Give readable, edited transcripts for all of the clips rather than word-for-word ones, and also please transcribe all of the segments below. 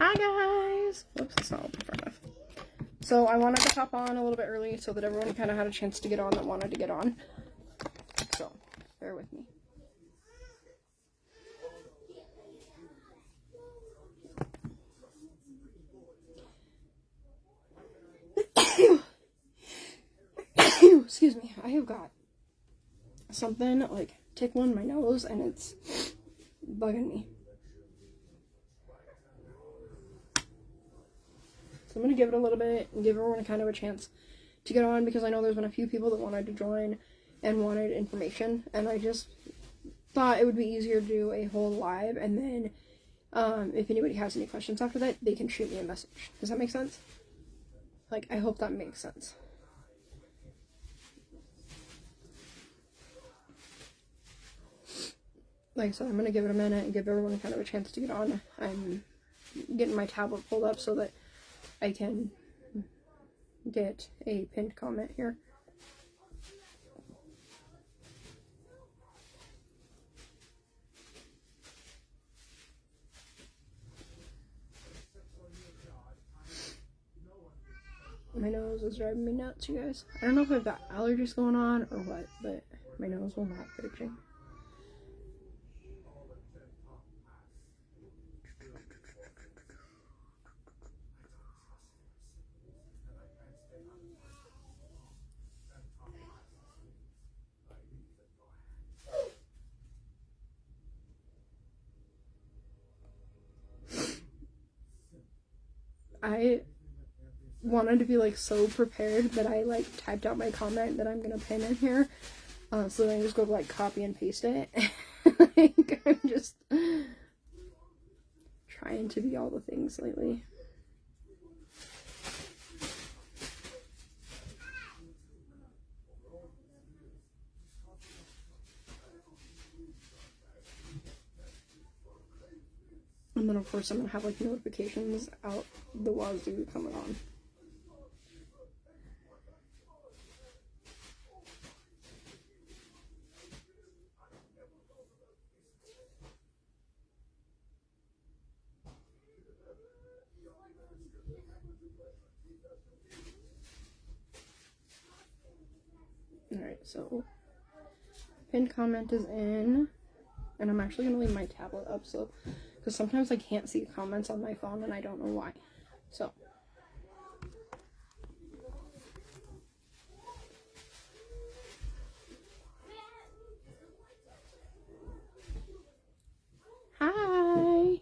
Hi guys! Whoops, that's not open far enough. So I wanted to hop on a little bit early so that everyone kind of had a chance to get on that wanted to get on. So, bear with me. Excuse me, I have got something like tickling my nose and it's bugging me. So I'm going to give it a little bit and give everyone kind of a chance to get on because I know there's been a few people that wanted to join and wanted information, and I just thought it would be easier to do a whole live, and then if anybody has any questions after that, they can shoot me a message. Does that make sense? Like, I hope that makes sense. Like I said, I'm going to give it a minute and give everyone kind of a chance to get on. I'm getting my tablet pulled up so that I can get a pinned comment here. My nose is driving me nuts, you guys. I don't know if I've got allergies going on or what, but my nose will not quit itching. I wanted to be like so prepared that I like typed out my comment that I'm gonna pin in here, so then I just go like copy and paste it. Like, I'm just trying to be all the things lately. And then of course I'm gonna have like notifications out the wazoo coming on. Alright, so pinned comment is in, and I'm actually gonna leave my tablet up so because sometimes I can't see comments on my phone and I don't know why. So hi.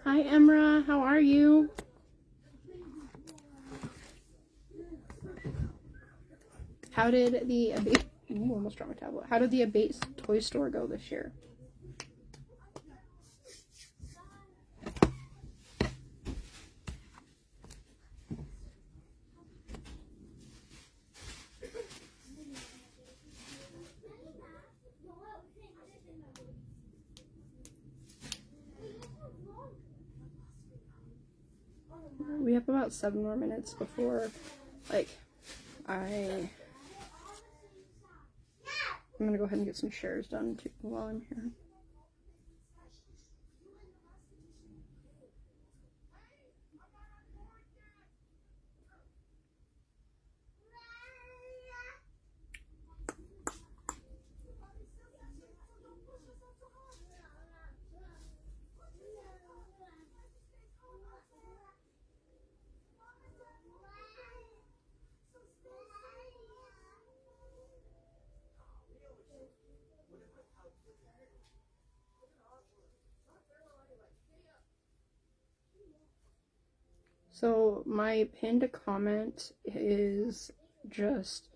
Hi, Emra. How are you? How did the Abate... Ooh, almost dropped my tablet. How did the Abate toy store go this year? We have about 7 more minutes before, like, I'm gonna go ahead and get some shares done too while I'm here. So my pinned comment is just,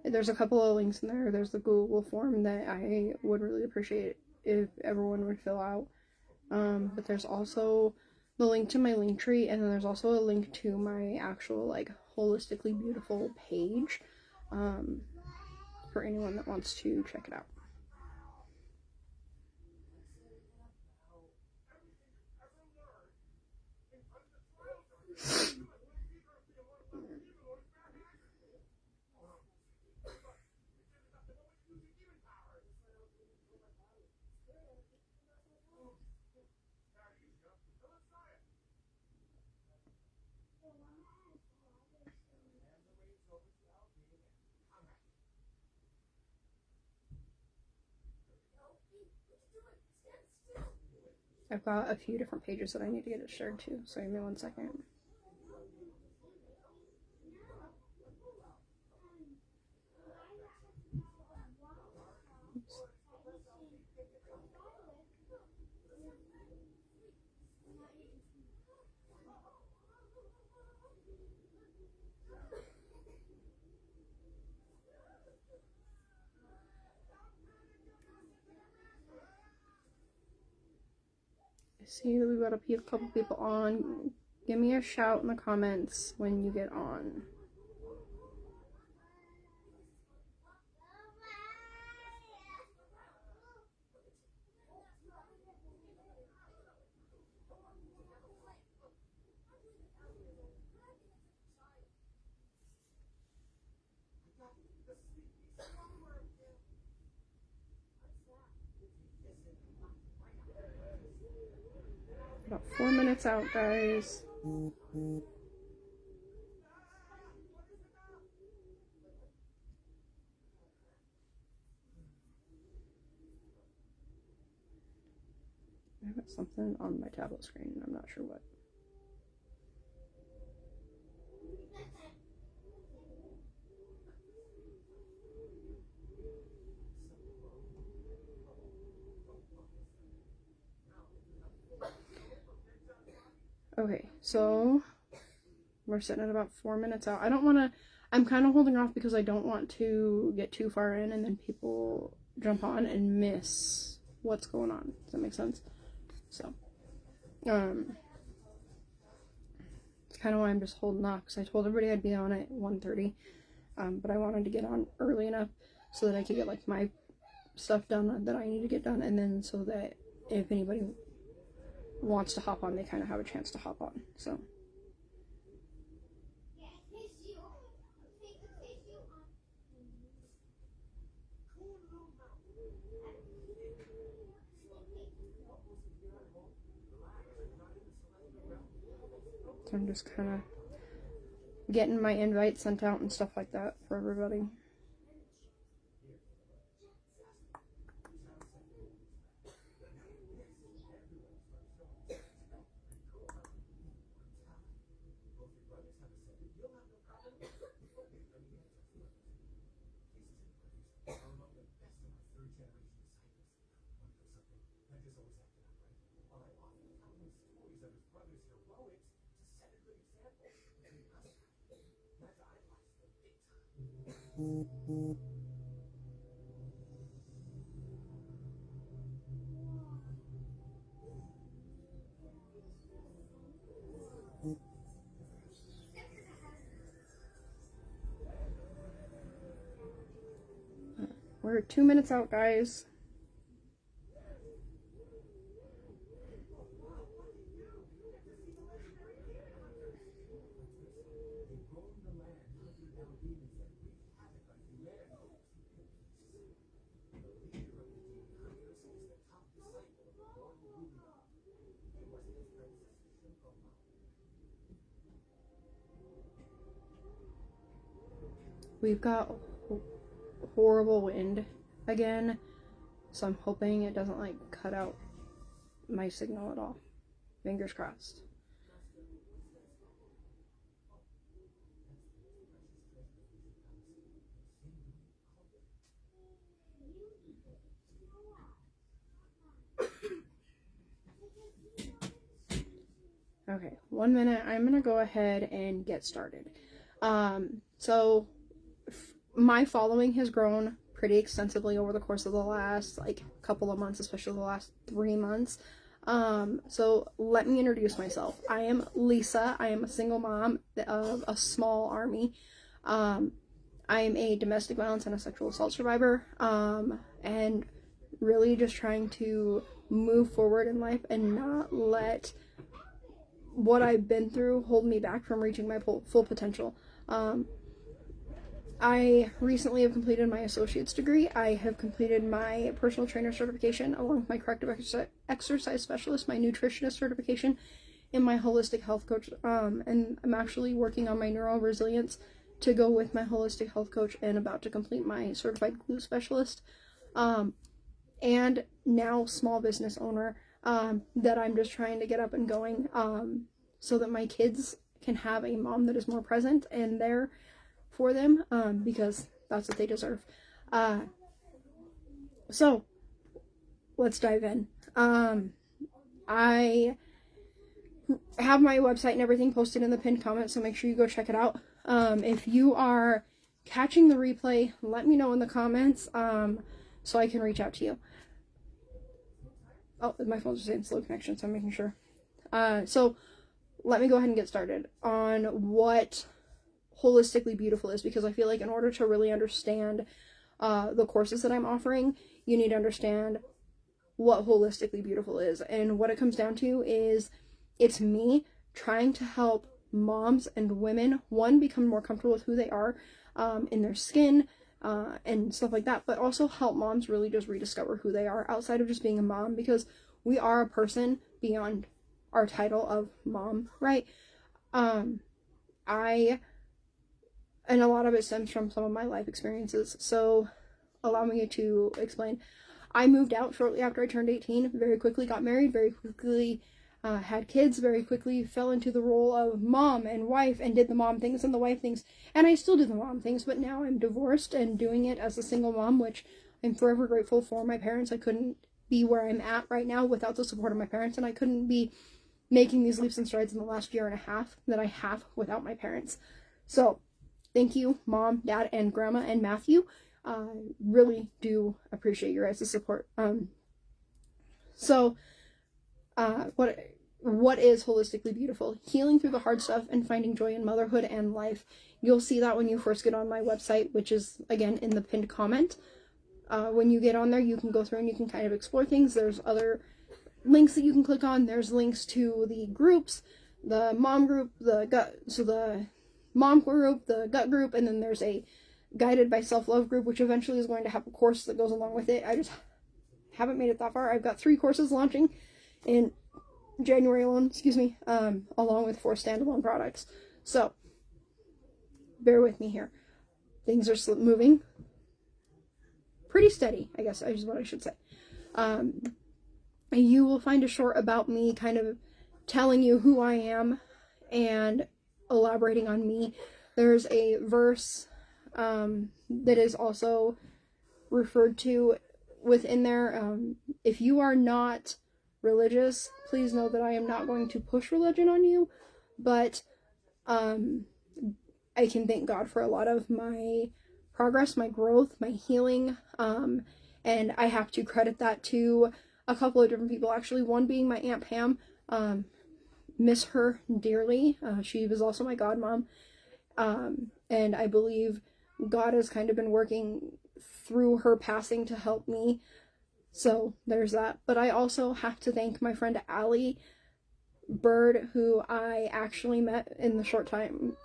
there's a couple of links in there. There's the Google form that I would really appreciate if everyone would fill out. But there's also the link to my LinkTree, and then there's also a link to my actual like holistically beautiful page, for anyone that wants to check it out. I've got a few different pages that I need to get it shared to, so give me 1 second. Oops. I see that we've got a couple people on. Give me a shout in the comments when you get on. About 4 minutes out, guys. I got something on my tablet screen. I'm not sure what. Okay, so we're sitting at about 4 minutes out. I'm kind of holding off because I don't want to get too far in and then people jump on and miss what's going on. Does that make sense? So, it's kind of why I'm just holding off, because I told everybody I'd be on at 1:30, but I wanted to get on early enough so that I could get like my stuff done that I need to get done, and then so that if anybody wants to hop on, they kind of have a chance to hop on. So I'm just kind of getting my invite sent out and stuff like that for everybody. We're 2 minutes out, guys. We've got horrible wind again, so I'm hoping it doesn't like cut out my signal at all. Fingers crossed. Okay, 1 minute. I'm gonna go ahead and get started. So my following has grown pretty extensively over the course of the last like couple of months, especially the last 3 months. So let me introduce myself. I am Lisa. I am a single mom of a small army. I am a domestic violence and a sexual assault survivor, and really just trying to move forward in life and not let what I've been through hold me back from reaching my full potential. I recently have completed my associate's degree. I have completed my personal trainer certification along with my corrective exercise specialist, my nutritionist certification, and my holistic health coach. And I'm actually working on my neuro resilience to go with my holistic health coach, and about to complete my certified glue specialist. And now small business owner. that I'm just trying to get up and going, so that my kids can have a mom that is more present and there for them, because that's what they deserve. So let's dive in. I have my website and everything posted in the pinned comment, so make sure you go check it out. If you are catching the replay, let me know in the comments, so I can reach out to you. Oh, my phone's just saying slow connection, so I'm making sure. So let me go ahead and get started on what holistically beautiful is, because I feel like in order to really understand the courses that I'm offering, you need to understand what holistically beautiful is. And what it comes down to is, it's me trying to help moms and women, one, become more comfortable with who they are in their skin and stuff like that, but also help moms really just rediscover who they are outside of just being a mom, because we are a person beyond our title of mom, right? And a lot of it stems from some of my life experiences. So allow me to explain. I moved out shortly after I turned 18, very quickly got married, very quickly had kids, very quickly fell into the role of mom and wife, and did the mom things and the wife things. And I still do the mom things, but now I'm divorced and doing it as a single mom, which I'm forever grateful for my parents. I couldn't be where I'm at right now without the support of my parents, and I couldn't be making these leaps and strides in the last year and a half that I have without my parents. So thank you, Mom, Dad, and Grandma, and Matthew. Really do appreciate your guys' support. What is holistically beautiful? Healing through the hard stuff and finding joy in motherhood and life. You'll see that when you first get on my website, which is, again, in the pinned comment. When you get on there, you can go through and you can kind of explore things. There's other links that you can click on. There's links to the groups, the mom group, the mom group, the gut group, and then there's a guided by self-love group, which eventually is going to have a course that goes along with it. I just haven't made it that far. I've got 3 courses launching in January alone, along with 4 standalone products. So bear with me here. Things are moving pretty steady, I guess is what I should say. You will find a short about me, kind of telling you who I am and elaborating on me. There's a verse that is also referred to within there. If you are not religious, please know that I am not going to push religion on you, but I can thank God for a lot of my progress, my growth, my healing, and I have to credit that to a couple of different people, actually. One being my Aunt Pam. Miss her dearly. She was also my godmom, and I believe God has kind of been working through her passing to help me. So there's that. But I also have to thank my friend Allie Bird, who I actually met in the short time.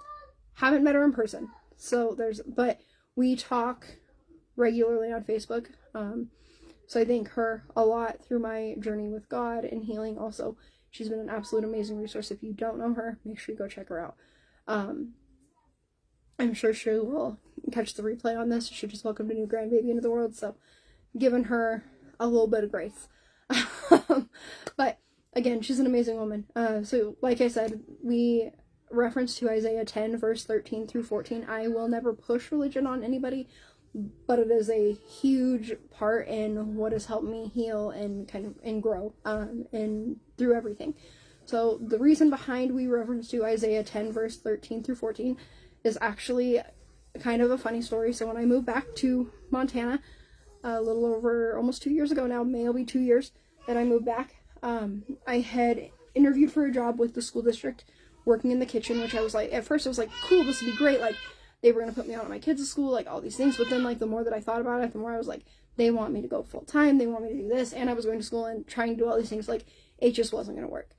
Haven't met her in person. But we talk regularly on Facebook. So I thank her a lot through my journey with God and healing. Also, she's been an absolute amazing resource. If you don't know her, make sure you go check her out. I'm sure she will catch the replay on this. She just welcomed a new grandbaby into the world, so giving her a little bit of grace. But again, she's an amazing woman. So like I said, we reference to Isaiah 10 verse 13 through 14. I will never push religion on anybody, but it is a huge part in what has helped me heal and and grow and through everything. So the reason behind we reference to Isaiah 10 verse 13 through 14 is actually kind of a funny story. So when I moved back to Montana a little over almost 2 years ago now, May will be 2 years that I moved back, I had interviewed for a job with the school district working in the kitchen, which I was like, at first I was like, cool, this would be great, like they were going to put me on at my kids' school, like all these things. But then like the more that I thought about it, the more I was like, they want me to go full time, they want me to do this, and I was going to school and trying to do all these things. Like it just wasn't going to work.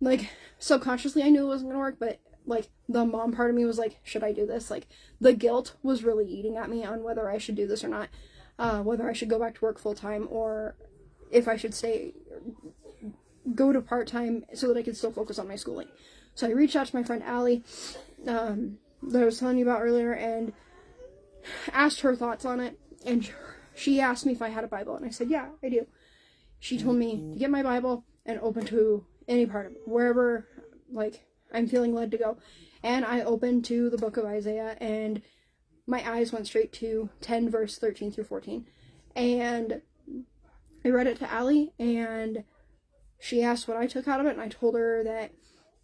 Like subconsciously I knew it wasn't going to work, but like the mom part of me was like, should I do this? Like the guilt was really eating at me on whether I should do this or not, whether I should go back to work full time or if I should go to part time so that I could still focus on my schooling. So I reached out to my friend Allie, that I was telling you about earlier, and asked her thoughts on it. And she asked me if I had a Bible, and I said, yeah, I do. she told me to get my Bible and open to any part of it, wherever, like, I'm feeling led to go. And I opened to the book of Isaiah, and my eyes went straight to 10 verse 13 through 14. And I read it to Allie, and she asked what I took out of it, and I told her that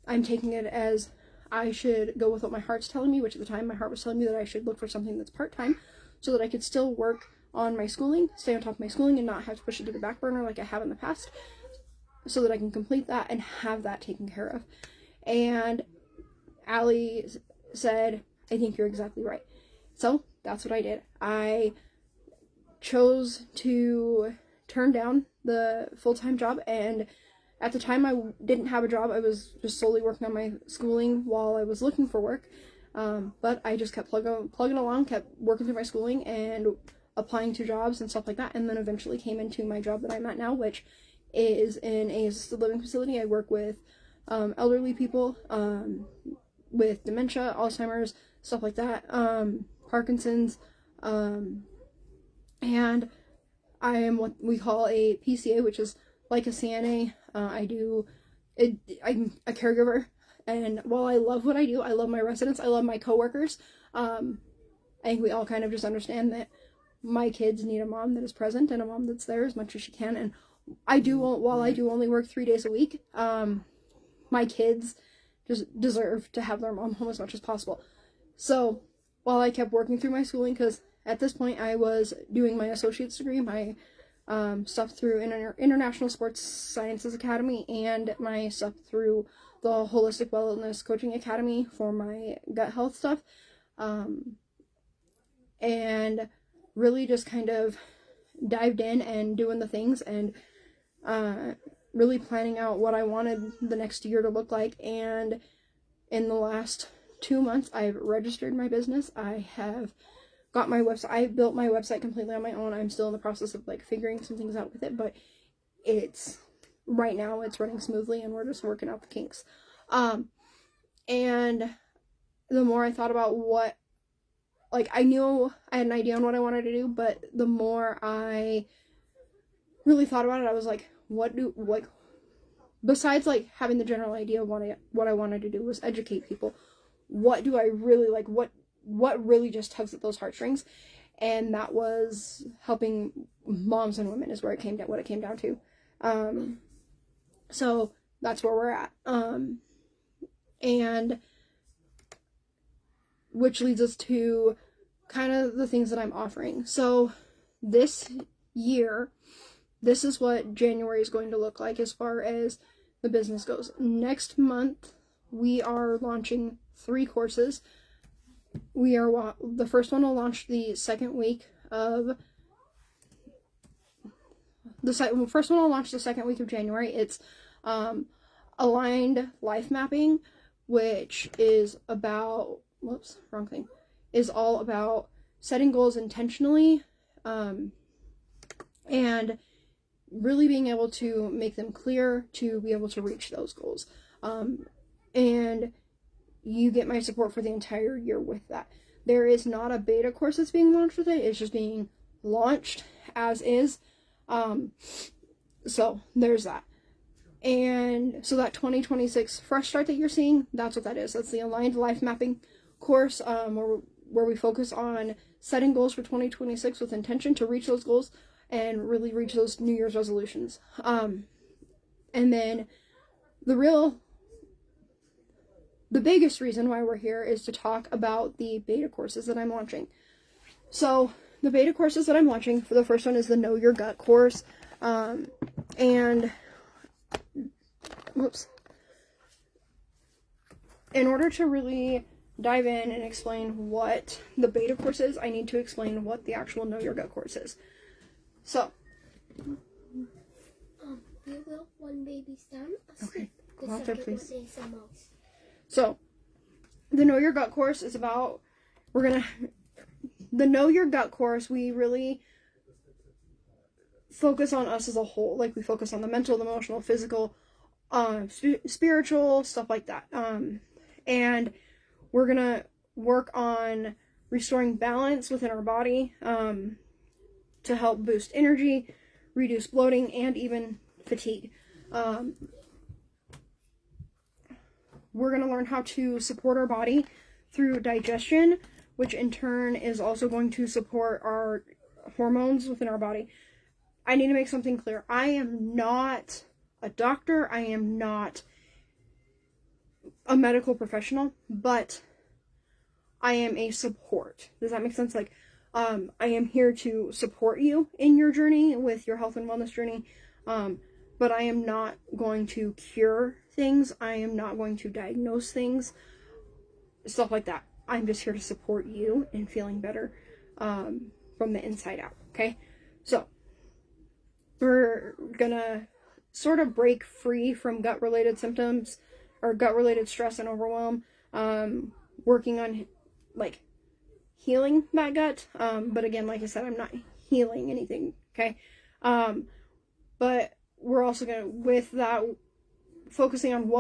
I'm taking it as I should go with what my heart's telling me, which at the time my heart was telling me that I should look for something that's part-time so that I could still work on my schooling, stay on top of my schooling, and not have to push it to the back burner like I have in the past, so that I can complete that and have that taken care of. And Allie said, I think you're exactly right. So that's what I did. I chose to turn down the full-time job, and at the time I didn't have a job. I was just solely working on my schooling while I was looking for work. But I just kept plugging along, kept working through my schooling and applying to jobs and stuff like that, and then eventually came into my job that I'm at now, which is in a assisted living facility. I work with elderly people with dementia, Alzheimer's, stuff like that, Parkinson's, and I am what we call a PCA, which is like a CNA. I'm a caregiver, and while I love what I do, I love my residents, I love my coworkers. I think we all kind of just understand that my kids need a mom that is present and a mom that's there as much as she can. And while I do only work 3 days a week, my kids just deserve to have their mom home as much as possible. So while I kept working through my schooling, because at this point I was doing my associate's degree, my stuff through International Sports Sciences Academy, and my stuff through the Holistic Wellness Coaching Academy for my gut health stuff, and really just kind of dived in and doing the things, and really planning out what I wanted the next year to look like. And in the last 2 months, I've registered my business. I have got my website. I built my website completely on my own. I'm still in the process of like figuring some things out with it, but right now it's running smoothly, and we're just working out the kinks. And the more I thought about I knew I had an idea on what I wanted to do, but the more I really thought about it, I was like, besides like having the general idea of what I wanted to do was educate people, what do I really like, what really just tugs at those heartstrings? And that was helping moms and women is what it came down to. So that's where we're at. And which leads us to kind of the things that I'm offering. So this year, this is what January is going to look like as far as the business goes. Next month, we are launching 3 courses. The first one will launch the second week of January. It's aligned life mapping, which is about is all about setting goals intentionally, and really being able to make them clear to be able to reach those goals. And you get my support for the entire year with that. There is not a beta course that's being launched with it. It's just being launched as is. So there's that. And so that 2026 fresh start that you're seeing, that's what that is. That's the aligned life mapping course, where we focus on setting goals for 2026 with intention to reach those goals and really reach those New Year's resolutions. And then the biggest reason why we're here is to talk about the beta courses that I'm launching. So the beta courses that I'm launching, for the first one is the Know Your Gut course. In order to really dive in and explain what the beta course is, I need to explain what the actual Know Your Gut course is. So, you will one baby's down. Okay, go out there, please. Mouse. So, the Know Your Gut course is about, the Know Your Gut course, we really focus on us as a whole. Like, we focus on the mental, the emotional, physical, spiritual, stuff like that. And we're gonna work on restoring balance within our body, to help boost energy, reduce bloating, and even fatigue. We're going to learn how to support our body through digestion, which in turn is also going to support our hormones within our body. I need to make something clear. I am not a doctor. I am not a medical professional, but I am a support. Does that make sense? Like, I am here to support you in your journey with your health and wellness journey. But I am not going to cure things. I am not going to diagnose things. Stuff like that. I'm just here to support you in feeling better from the inside out. Okay? So, we're gonna sort of break free from gut-related symptoms or gut-related stress and overwhelm. Working on, like, healing that gut. But again, like I said, I'm not healing anything. Okay? But we're also going to, with that, focusing on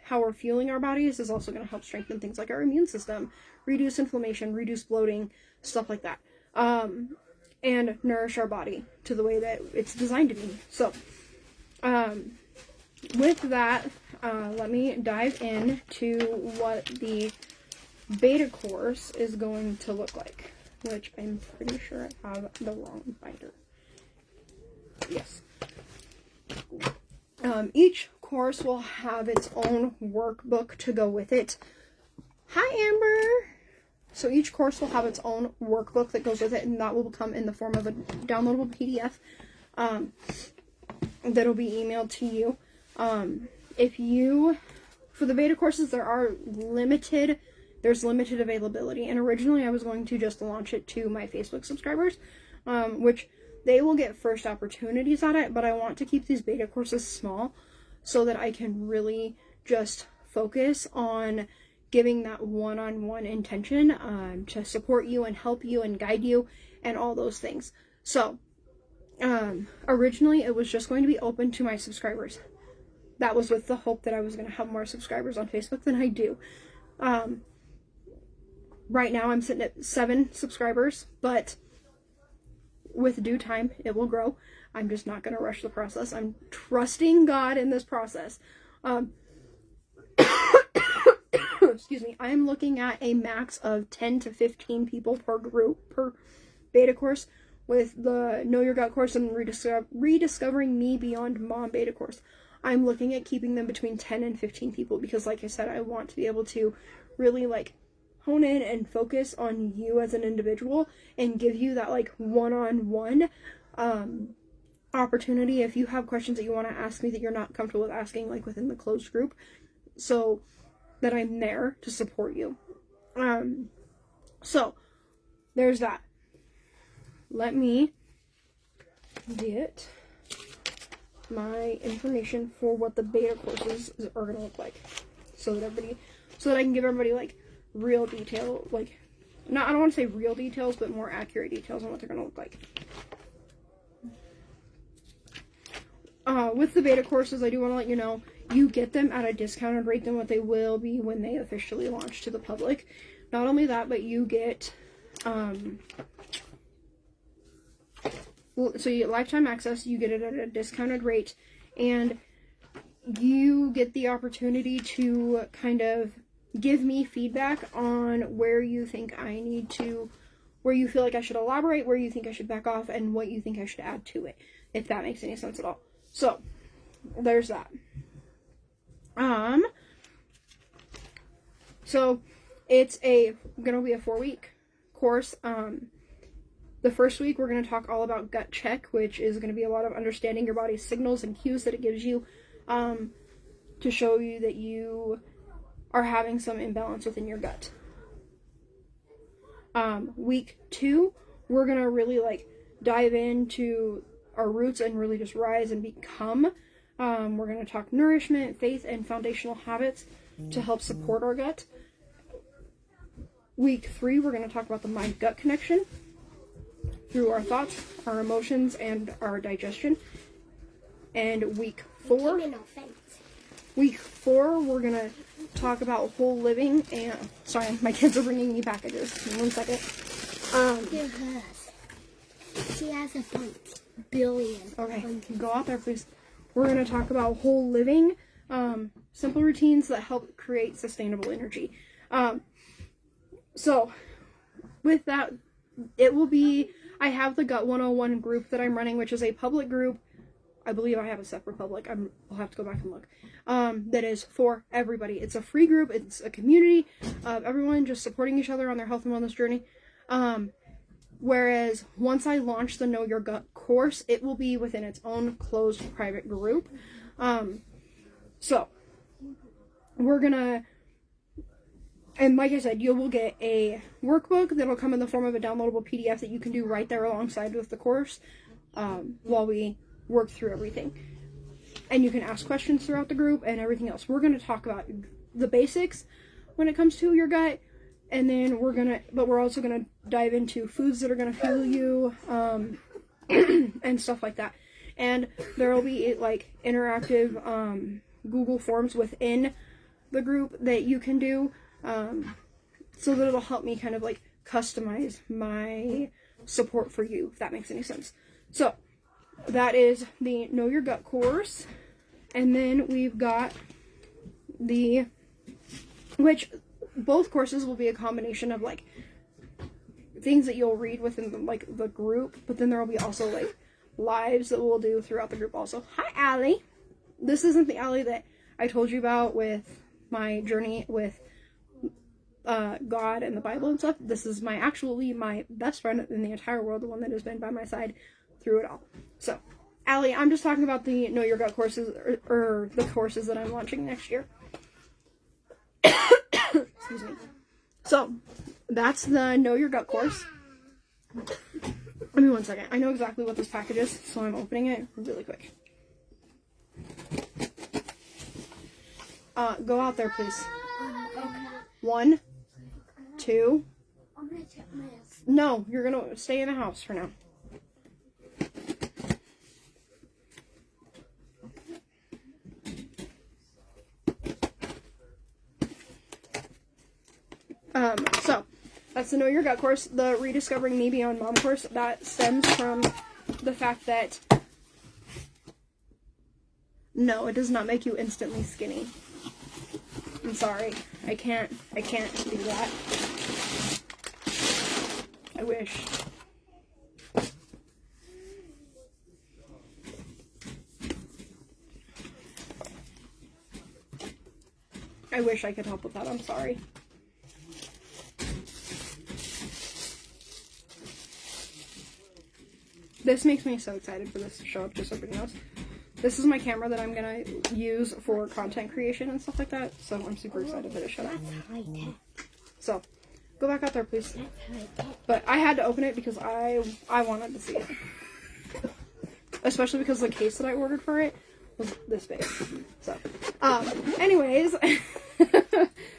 how we're fueling our bodies is also going to help strengthen things like our immune system, reduce inflammation, reduce bloating, stuff like that. And nourish our body to the way that it's designed to be. So, with that, let me dive into what the beta course is going to look like, which I'm pretty sure I have the wrong binder. Yes. Each course will have its own workbook to go with it. Hi, Amber! So each course will have its own workbook that goes with it, and that will come in the form of a downloadable PDF that'll be emailed to you. For the beta courses, there's limited availability, and originally I was going to just launch it to my Facebook subscribers, which they will get first opportunities at it, but I want to keep these beta courses small so that I can really just focus on giving that one-on-one intention to support you and help you and guide you and all those things. So, originally it was just going to be open to my subscribers. That was with the hope that I was going to have more subscribers on Facebook than I do. Right now I'm sitting at 7 subscribers, but with due time, it will grow. I'm just not going to rush the process. I'm trusting God in this process. Excuse me. I am looking at a max of 10 to 15 people per group, per beta course, with the Know Your Gut course and Rediscovering Me Beyond Mom beta course. I'm looking at keeping them between 10 and 15 people because, like I said, I want to be able to really, hone in and focus on you as an individual and give you that one-on-one opportunity if you have questions that you want to ask me that you're not comfortable with asking within the closed group, so that I'm there to support you. So there's that. Let me get my information for what the beta courses are going to look like so that I can give everybody real detail, I don't want to say real details, but more accurate details on what they're going to look like. With the beta courses, I do want to let you know, you get them at a discounted rate than what they will be when they officially launch to the public. Not only that, but you get, so you get lifetime access, you get it at a discounted rate, and you get the opportunity to kind of give me feedback on where you think where you feel like I should elaborate, where you think I should back off, and what you think I should add to it, if that makes any sense at all. So, there's that. So, it's gonna be a 4-week course. The first week, we're going to talk all about gut check, which is going to be a lot of understanding your body's signals and cues that it gives you to show you that you are having some imbalance within your gut. Week 2, we're going to really dive into our roots and really just rise and become. We're going to talk nourishment, faith, and foundational habits to help support our gut. Week 3, we're going to talk about the mind-gut connection through our thoughts, our emotions, and our digestion. And week 4, we're going to talk about whole living and... Sorry, my kids are bringing me packages. Give me 1 second. They're hers. She has a bunch. billion. Okay, go out there, please. We're going to talk about whole living, simple routines that help create sustainable energy. So, with that, it will be, I have the Gut 101 group that I'm running, which is a public group. I believe I have a separate public. I'll have to go back and look. That is for everybody. It's a free group. It's a community of everyone just supporting each other on their health and wellness journey. Whereas once I launch the Know Your Gut course, it will be within its own closed private group. So we're gonna, and like I said, you will get a workbook that'll come in the form of a downloadable PDF that you can do right there alongside with the course while we work through everything. And you can ask questions throughout the group and everything else. We're going to talk about the basics when it comes to your gut. And then we're also going to dive into foods that are going to fuel you and stuff like that. And there will be like interactive Google Forms within the group that you can do so that it'll help me kind of like customize my support for you, if that makes any sense. So that is the Know Your Gut course. And then we've got which both courses will be a combination of like things that you'll read within the group, but then there will be also like lives that we'll do throughout the group also. Hi, Allie. This isn't the Allie that I told you about with my journey with God and the Bible and stuff. This is my best friend in the entire world, the one that has been by my side through it all. So, Allie, I'm just talking about the Know Your Gut courses, or the courses that I'm launching next year. Excuse me. So, that's the Know Your Gut course. Give me 1 second. I know exactly what this package is, so I'm opening it really quick. Go out there, please. Okay. 1, 2. I'm gonna check my ass. No, you're gonna stay in the house for now. So that's the Know Your Gut course. The Rediscovering Me Beyond Mom course, that stems from the fact that no, it does not make you instantly skinny. I'm sorry. I can't do that. I wish. I wish I could help with that. I'm sorry. This makes me so excited for this to show up just so everybody knows. This is my camera that I'm going to use for content creation and stuff like that. So I'm super excited that it showed up. So, go back out there, please. But I had to open it because I wanted to see it. Especially because the case that I ordered for it was this big. So, anyways,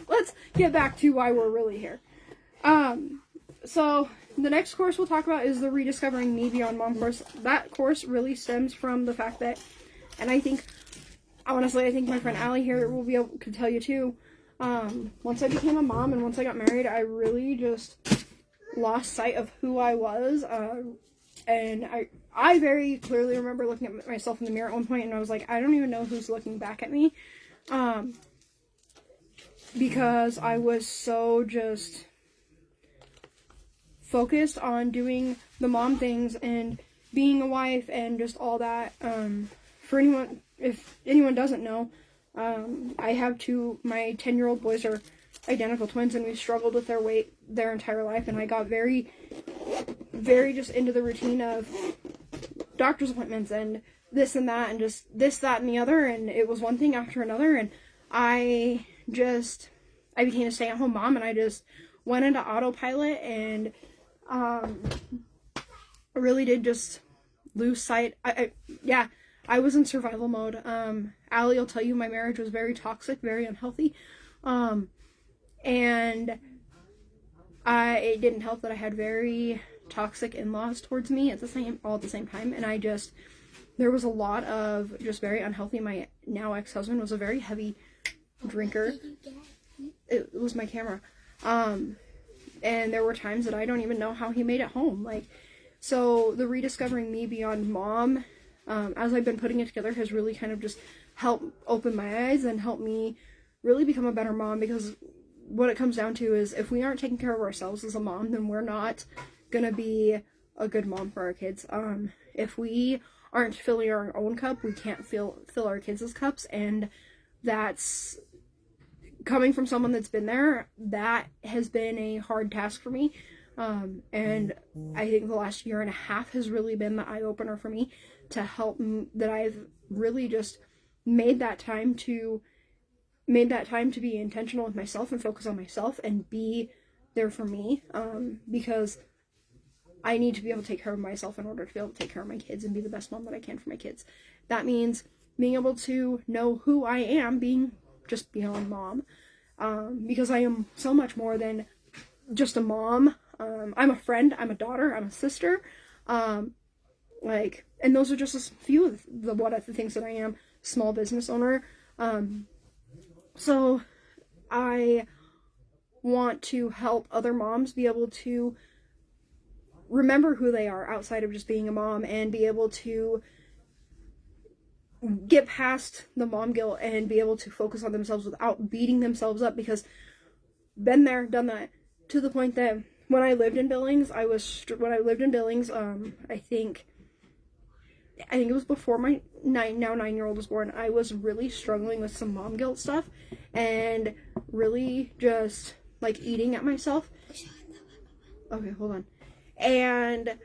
let's get back to why we're really here. So, the next course we'll talk about is the Rediscovering Me Beyond Mom course. That course really stems from the fact that, and I think my friend Allie here will be able to tell you too, once I became a mom and once I got married, I really just lost sight of who I was, and I very clearly remember looking at myself in the mirror at one point and I was like, I don't even know who's looking back at me, because I was so just focused on doing the mom things and being a wife and just all that. For anyone, if anyone doesn't know, I have my 10-year-old boys are identical twins and we've struggled with their weight their entire life, and I got very, very just into the routine of doctor's appointments and this and that and just this, that, and the other, and it was one thing after another, and I became a stay-at-home mom, and I just went into autopilot and really did just lose sight. I was in survival mode. Allie will tell you my marriage was very toxic, very unhealthy. And it didn't help that I had very toxic in-laws towards me all at the same time. And there was a lot of just very unhealthy. My now ex-husband was a very heavy drinker. It was my camera. And there were times that I don't even know how he made it home. Like, So the Rediscovering Me Beyond Mom, as I've been putting it together, has really kind of just helped open my eyes and help me really become a better mom, because what it comes down to is if we aren't taking care of ourselves as a mom, then we're not gonna be a good mom for our kids. If we aren't filling our own cup, we can't fill our kids' cups, and that's coming from someone that's been there. That has been a hard task for me, and I think the last year and a half has really been the eye-opener for me to help that I've really just made that time to be intentional with myself and focus on myself and be there for me, because I need to be able to take care of myself in order to be able to take care of my kids and be the best mom that I can for my kids. That means being able to know who I am, being just beyond mom, because I am so much more than just a mom. I'm a friend, I'm a daughter, I'm a sister, and those are just a few of the things that I am. Small business owner. So I want to help other moms be able to remember who they are outside of just being a mom, and be able to get past the mom guilt and be able to focus on themselves without beating themselves up, because been there, done that, to the point that when I lived in Billings, I think it was before my 9-year-old was born, I was really struggling with some mom guilt stuff and really just like eating at myself. Okay, hold on. And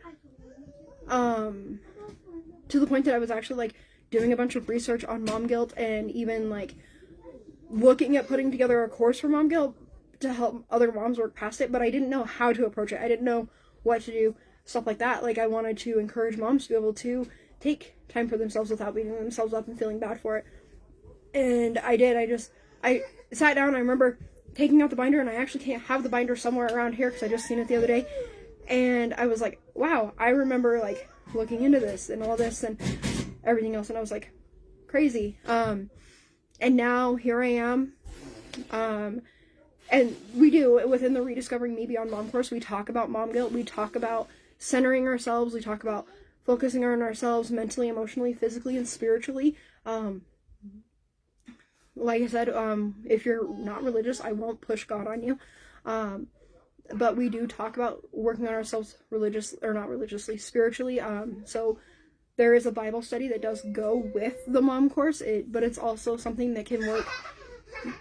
to the point that I was actually like doing a bunch of research on mom guilt, and even like looking at putting together a course for mom guilt to help other moms work past it, but I didn't know how to approach it. I didn't know what to do, stuff like that. Like, I wanted to encourage moms to be able to take time for themselves without beating themselves up and feeling bad for it. And I did. I sat down. I remember taking out the binder, and I actually can't have the binder somewhere around here because I just seen it the other day. And I was like, wow, I remember like looking into this and all this and everything else, and I was like, crazy. And now here I am. And we do, within the Rediscovering Me Beyond Mom course, we talk about mom guilt, we talk about centering ourselves, we talk about focusing on ourselves mentally, emotionally, physically, and spiritually. Like I said, if you're not religious, I won't push God on you. But we do talk about working on ourselves spiritually. So there is a Bible study that does go with the mom course, but it's also something that can work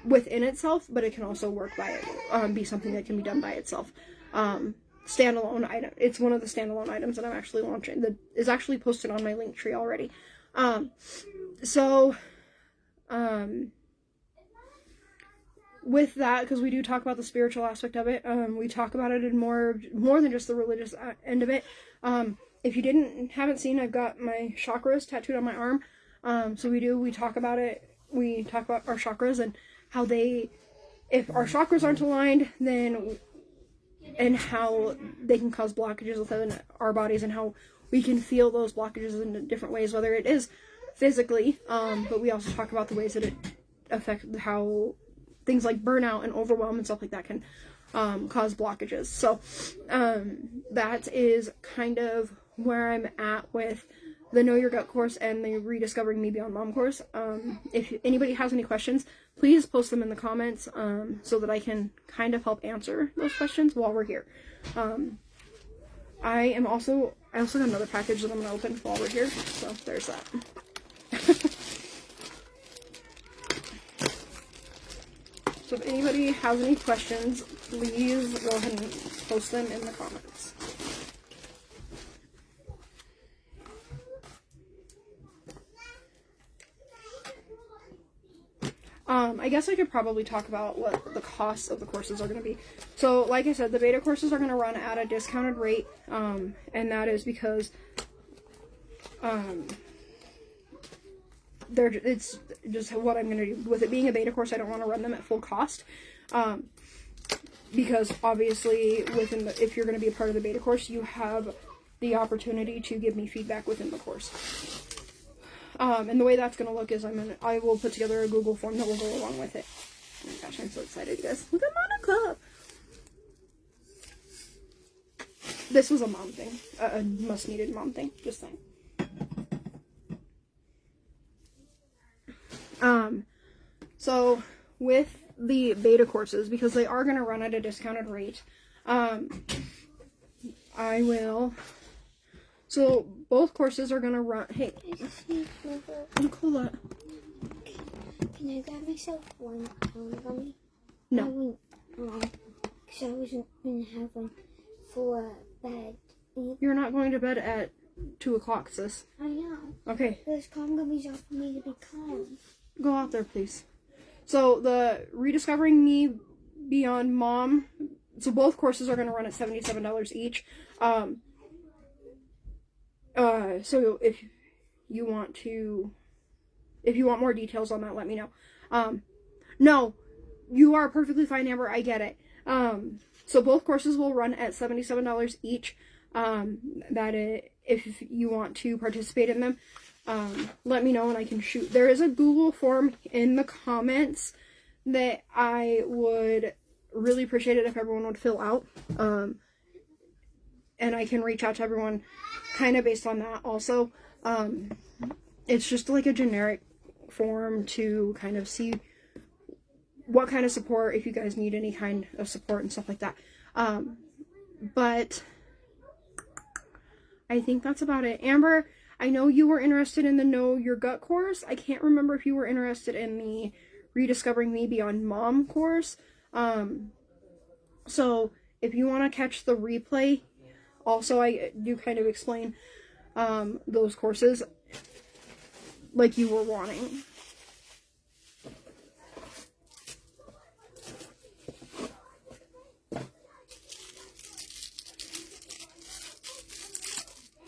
within itself, but it can also work by it, be something that can be done by itself. Standalone item. It's one of the standalone items that I'm actually launching, that is actually posted on my LinkTree already. With that, because we do talk about the spiritual aspect of it, we talk about it in more than just the religious end of it. If you haven't seen, I've got my chakras tattooed on my arm. So we talk about it. We talk about our chakras and how if our chakras aren't aligned, and how they can cause blockages within our bodies, and how we can feel those blockages in different ways, whether it is physically, but we also talk about the ways that it affects how things like burnout and overwhelm and stuff like that can cause blockages. So that is kind of where I'm at with the Know Your Gut course and the Rediscovering Me Beyond Mom course. If anybody has any questions, please post them in the comments so that I can kind of help answer those questions while we're here. I also got another package that I'm going to open while we're here, so there's that. So if anybody has any questions, please go ahead and post them in the comments. I guess I could probably talk about what the costs of the courses are going to be. So, like I said, the beta courses are going to run at a discounted rate, and that is because it's just what I'm going to do. With it being a beta course, I don't want to run them at full cost, because obviously if you're going to be a part of the beta course, you have the opportunity to give me feedback within the course. And the way that's going to look is I will put together a Google form that will go along with it. Oh my gosh, I'm so excited, you guys. Look at Monica! this was a mom thing, a must-needed mom thing, just saying. So with the beta courses, because they are going to run at a discounted rate, so both courses are going to run, hey, Nicola. Can I grab myself one gummy? No. Because I wasn't going to have one for bed. You're not going to bed at 2 o'clock, sis. I know. Okay. Those calm gummies are for me to be calm. Go out there, please. So the Rediscovering Me Beyond Mom, so both courses are going to run at $77 each. So if you want more details on that, let me know. No, you are perfectly fine, Amber. I get it. So both courses will run at $77 each. If you want to participate in them, let me know and I can shoot. There is a Google form in the comments that I would really appreciate it if everyone would fill out. And I can reach out to everyone kind of based on that also. It's just like a generic form to kind of see what kind of support, if you guys need any kind of support and stuff like that. But I think that's about it. Amber, I know you were interested in the Know Your Gut course. I can't remember if you were interested in the Rediscovering Me Beyond Mom course. So if you want to catch the replay, also I do kind of explain those courses like you were wanting.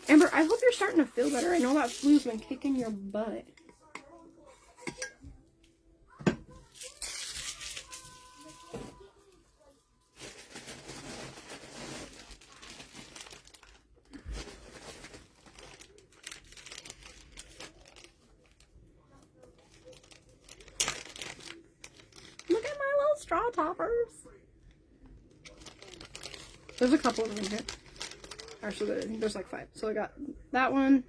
Amber, I hope you're starting to feel better. I know that flu's been kicking your butt. Look at my little straw toppers. There's a couple of them in here. Actually, I think there's like 5. So I got that one.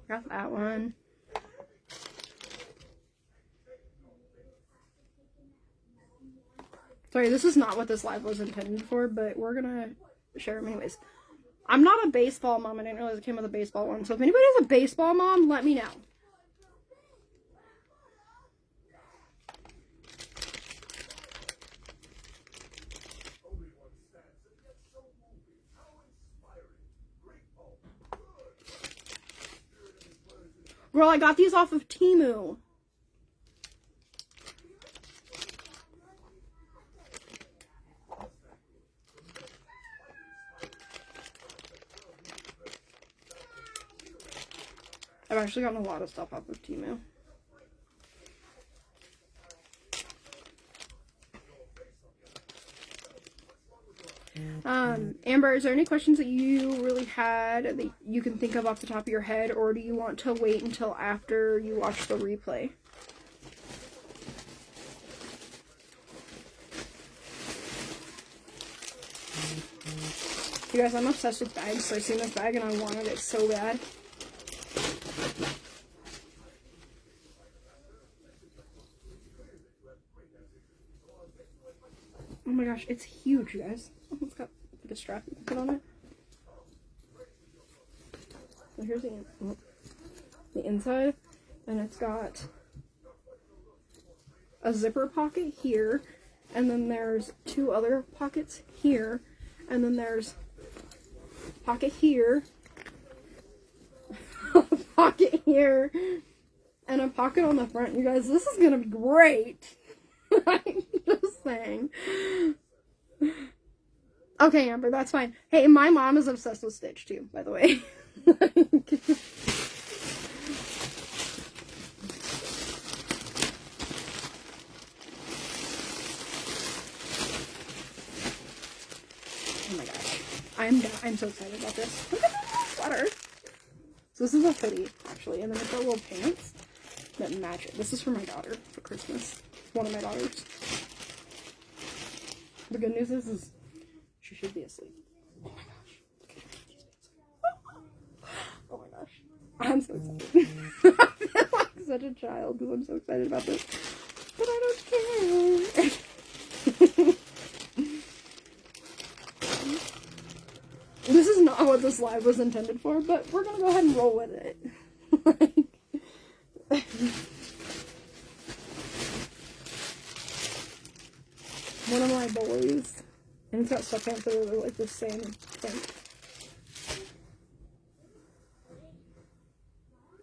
Got that one. Sorry, this is not what this live was intended for, but we're gonna share them anyways. I'm not a baseball mom. I didn't realize it came with a baseball one. So if anybody has a baseball mom, let me know. Girl, I got these off of Temu. I've actually gotten a lot of stuff off of Temu. Amber, is there any questions that you really had that you can think of off the top of your head, or do you want to wait until after you watch the replay? You guys, I'm obsessed with bags, so I seen this bag and I wanted it so bad. Oh my gosh, it's huge, you guys. It's got like a strap you can put on it. So here's the inside, and it's got a zipper pocket here, and then there's 2 other pockets here, and then there's a pocket here, a pocket here, and a pocket on the front. You guys, this is gonna be great. I'm just saying. Okay, Amber, that's fine. Hey, my mom is obsessed with Stitch too, by the way. Oh my gosh. I'm so excited about this. Look at this sweater. So this is a hoodie, actually, and then it's got little pants that match it. This is for my daughter for Christmas. One of my daughters. The good news is she should be asleep. Oh my gosh. Oh my gosh. I'm so excited. I feel like such a child because I'm so excited about this. But I don't care. This is not what this live was intended for, but we're gonna go ahead and roll with it. One of my boys, and it's got sweatpants that are like the same thing.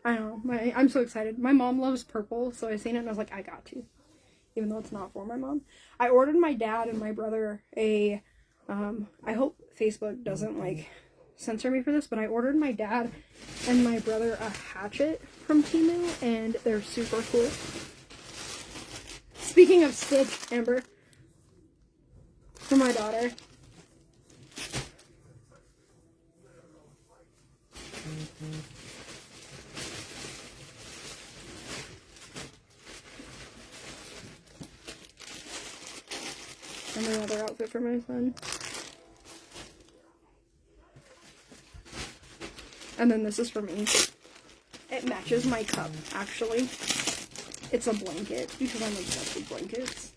I know, I'm so excited. My mom loves purple, so I seen it and I was like, I got to. Even though it's not for my mom. I ordered my dad and my brother a, I hope Facebook doesn't, like, censor me for this, but I ordered my dad and my brother a hatchet from Temu, and they're super cool. Speaking of Stitch, Amber, for my daughter. And another outfit for my son. And then this is for me. It matches my cup, actually. It's a blanket, because I'm obsessed with blankets.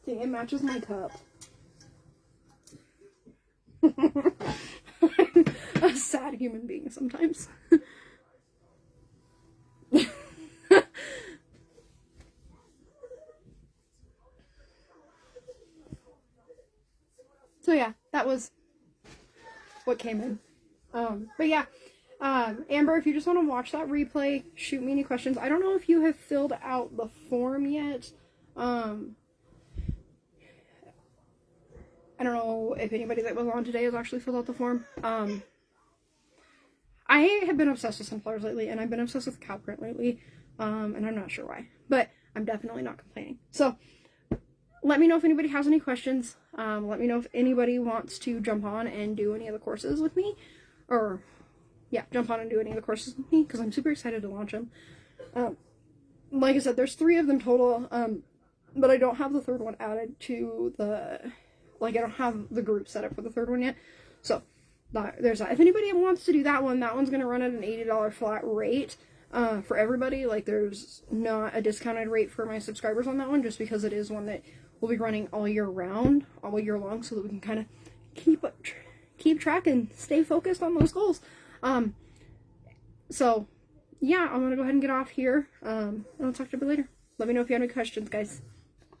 See, it matches my cup. I'm a sad human being sometimes. So yeah, that was what came in. But yeah, Amber, if you just want to watch that replay, shoot me any questions. I don't know if you have filled out the form yet. I don't know if anybody that was on today has actually filled out the form. I have been obsessed with sunflowers lately, and I've been obsessed with cow print lately, and I'm not sure why, but I'm definitely not complaining. So, let me know if anybody has any questions. Let me know if anybody wants to jump on and do any of the courses with me, or, yeah, jump on and do any of the courses with me, because I'm super excited to launch them. Like I said, there's 3 of them total, but I don't have the 3rd one added to the... Like, I don't have the group set up for the 3rd one yet. So, there's that. If anybody wants to do that one's going to run at an $80 flat rate for everybody. Like, there's not a discounted rate for my subscribers on that one, just because it is one that will be running all year round, all year long, so that we can kind of keep track and stay focused on those goals. So, yeah, I'm going to go ahead and get off here, and I'll talk to you later. Let me know if you have any questions, guys.